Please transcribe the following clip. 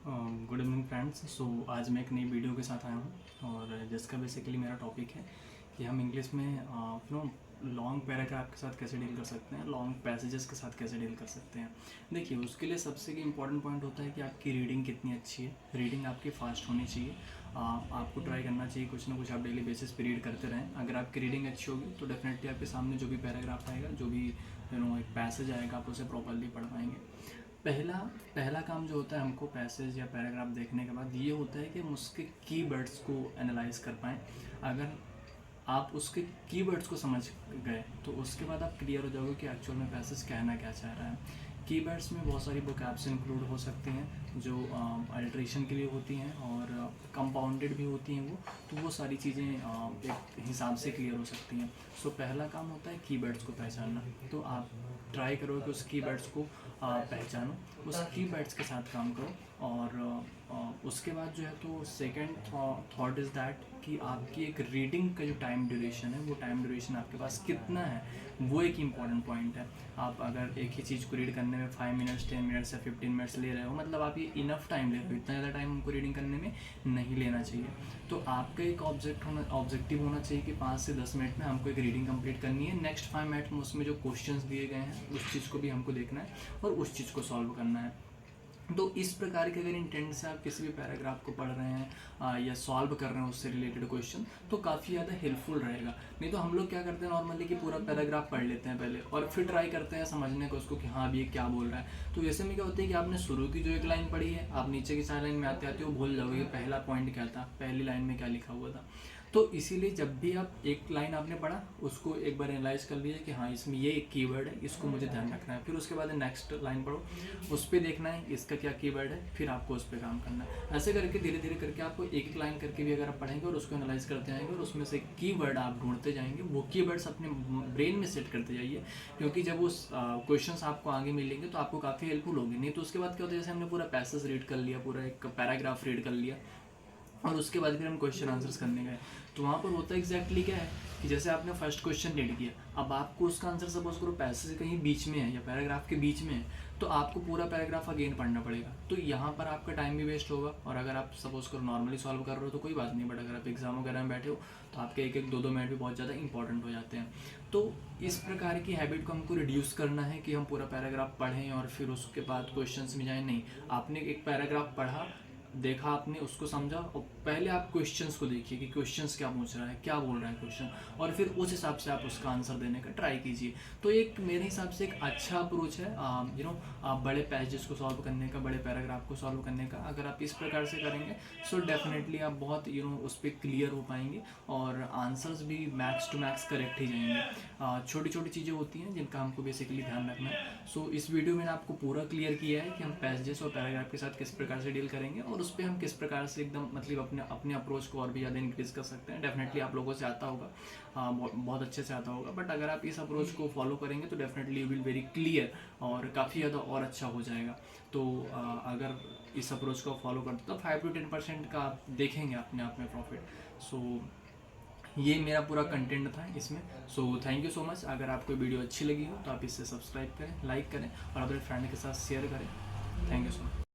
Good evening friends. सो आज मैं एक नई वीडियो के साथ आया हूँ और जिसका बेसिकली मेरा टॉपिक है कि हम इंग्लिश में लॉन्ग पैराग्राफ के साथ कैसे डील कर सकते हैं, लॉन्ग पैसेजेस के साथ कैसे डील कर सकते हैं। देखिए, उसके लिए सबसे इम्पॉर्टेंट पॉइंट होता है कि आपकी रीडिंग कितनी अच्छी है। रीडिंग आपकी फास्ट होनी चाहिए। आपको ट्राई करना चाहिए कुछ ना कुछ आप डेली बेसिस पे रीड करते रहें। अगर आपकी रीडिंग अच्छी होगी तो डेफिनेटली आपके सामने जो भी पैराग्राफ आएगा, जो भी एक पैसेज आएगा, आप उसे प्रॉपरली पढ़ पाएंगे। पहला पहला काम जो होता है हमको पैसेज या पैराग्राफ देखने के बाद ये होता है कि हम उसके कीवर्ड्स को एनालाइज कर पाएँ। अगर आप उसके कीवर्ड्स को समझ गए तो उसके बाद आप क्लियर हो जाओगे कि एक्चुअल में पैसेज कहना क्या चाह रहा है। कीवर्ड्स में बहुत सारी वोकैब्स इंक्लूड हो सकती हैं जो अल्ट्रेशन के लिए होती हैं और कंपाउंडेड भी होती हैं तो वो सारी चीज़ें एक हिसाब से क्लियर हो सकती हैं। सो पहला काम होता है कीवर्ड्स को पहचानना। तो आप ट्राई करो कि उस कीवर्ड्स को पहचानो, उस कीवर्ड्स के साथ काम करो। और उसके बाद जो है तो सेकंड थॉट इज़ दैट कि आपकी एक रीडिंग का जो टाइम ड्यूरेशन है, वो टाइम ड्यूरेशन आपके पास कितना है, वो एक इम्पॉर्टेंट पॉइंट है। आप अगर एक ही चीज़ को रीड करने में 5 मिनट्स 10 मिनट्स या 15 मिनट्स ले रहे हो, मतलब आप ये इनफ टाइम ले रहे हो। इतना ज़्यादा टाइम हमको रीडिंग करने में नहीं लेना चाहिए। तो आपका एक ऑब्जेक्टिव होना चाहिए कि 5 से 10 मिनट में हमको एक रीडिंग कंप्लीट करनी है। नेक्स्ट 5 मिनट में उसमें जो क्वेश्चंस दिए गए हैं उस चीज़ को भी हमको देखना है और उस चीज़ को सॉल्व करना है। तो इस प्रकार के अगर इंटेंट से आप किसी भी पैराग्राफ को पढ़ रहे हैं या सॉल्व कर रहे हैं उससे रिलेटेड क्वेश्चन, तो काफ़ी ज़्यादा हेल्पफुल रहेगा। नहीं तो हम लोग क्या करते हैं नॉर्मली कि पूरा पैराग्राफ पढ़ लेते हैं पहले और फिर ट्राई करते हैं समझने को उसको कि हाँ अब ये क्या बोल रहा है। तो ऐसे में क्या होता है कि आपने शुरू की जो एक लाइन पढ़ी है, आप नीचे की 4 लाइन में आते आते वो भूल जाओगे कि पहला पॉइंट क्या था, पहली लाइन में क्या लिखा हुआ था। तो इसीलिए जब भी आप एक लाइन आपने पढ़ा उसको एक बार एनालाइज कर लीजिए कि हाँ इसमें ये एक कीवर्ड है, इसको मुझे ध्यान रखना है। फिर उसके बाद नेक्स्ट लाइन पढ़ो, उस पर देखना है इसका क्या कीवर्ड है, फिर आपको उस पर काम करना है। ऐसे करके धीरे धीरे करके आपको एक एक लाइन करके भी अगर आप पढ़ेंगे और उसको एनालाइज करते जाएंगे और उसमें से कीवर्ड आप ढूंढते जाएंगे, वो कीवर्ड्स अपने ब्रेन में सेट करते जाइए। क्योंकि जब उस क्वेश्चन आपको आगे मिलेंगे तो आपको काफ़ी हेल्पफुल होगी। नहीं तो उसके बाद क्या होता है, जैसे हमने पूरा पैसेज रीड कर लिया, पूरा एक पैराग्राफ रीड कर लिया और उसके बाद फिर हम क्वेश्चन आंसर्स करने गए, तो वहाँ पर होता है एग्जैक्टली क्या है कि जैसे आपने फर्स्ट क्वेश्चन रीड किया, अब आपको उसका आंसर सपोज करो पैसेज से कहीं बीच में है या पैराग्राफ के बीच में है, तो आपको पूरा पैराग्राफ अगेन पढ़ना पड़ेगा। तो यहाँ पर आपका टाइम भी वेस्ट होगा। और अगर आप सपोज करो नॉर्मली सॉल्व कर रहे हो तो कोई बात नहीं, बट अगर आप एग्जाम वगैरह में बैठे हो तो आपके एक एक दो दो मिनट भी बहुत ज़्यादा इंपॉर्टेंट हो जाते हैं। तो इस प्रकार की हैबिट को हमको रिड्यूस करना है कि हम पूरा पैराग्राफ पढ़ें और फिर उसके बाद क्वेश्चन में जाएँ। नहीं, आपने एक पैराग्राफ पढ़ा, देखा आपने, उसको समझा और पहले आप क्वेश्चंस को देखिए कि क्वेश्चंस क्या पूछ रहा है, क्या बोल रहा है क्वेश्चन, और फिर उस हिसाब से आप उसका आंसर देने का ट्राई कीजिए। तो एक मेरे हिसाब से एक अच्छा अप्रोच है बड़े पैसेजेस को सॉल्व करने का, बड़े पैराग्राफ को सॉल्व करने का। अगर आप इस प्रकार से करेंगे सो डेफिनेटली आप बहुत उस पर क्लियर हो पाएंगे और आंसर्स भी मैक्स टू मैक्स करेक्ट ही जाएंगे। छोटी छोटी चीज़ें होती हैं जिनका हमको बेसिकली ध्यान रखना है। सो इस वीडियो में आपको पूरा क्लियर किया है कि हम पैसेजेस और पैराग्राफ के साथ किस प्रकार से डील करेंगे और उस पर हम किस प्रकार से एकदम मतलब अपने अपने अप्रोच को और भी ज़्यादा इंक्रीज कर सकते हैं। डेफिनेटली आप लोगों से आता होगा, बहुत अच्छे से आता होगा, बट अगर आप इस अप्रोच को फॉलो करेंगे तो definitely you will very clear और काफ़ी ज़्यादा और अच्छा हो जाएगा। तो अगर इस अप्रोच को फॉलो करते तो 5 to 10% का आप देखेंगे अपने आप में प्रॉफिट। सो ये मेरा पूरा कंटेंट था इसमें। So thank you so much. अगर आपको वीडियो अच्छी लगी हो तो आप इससे सब्सक्राइब करें, लाइक करें और अपने फ्रेंड के साथ शेयर करें। Thank you so much.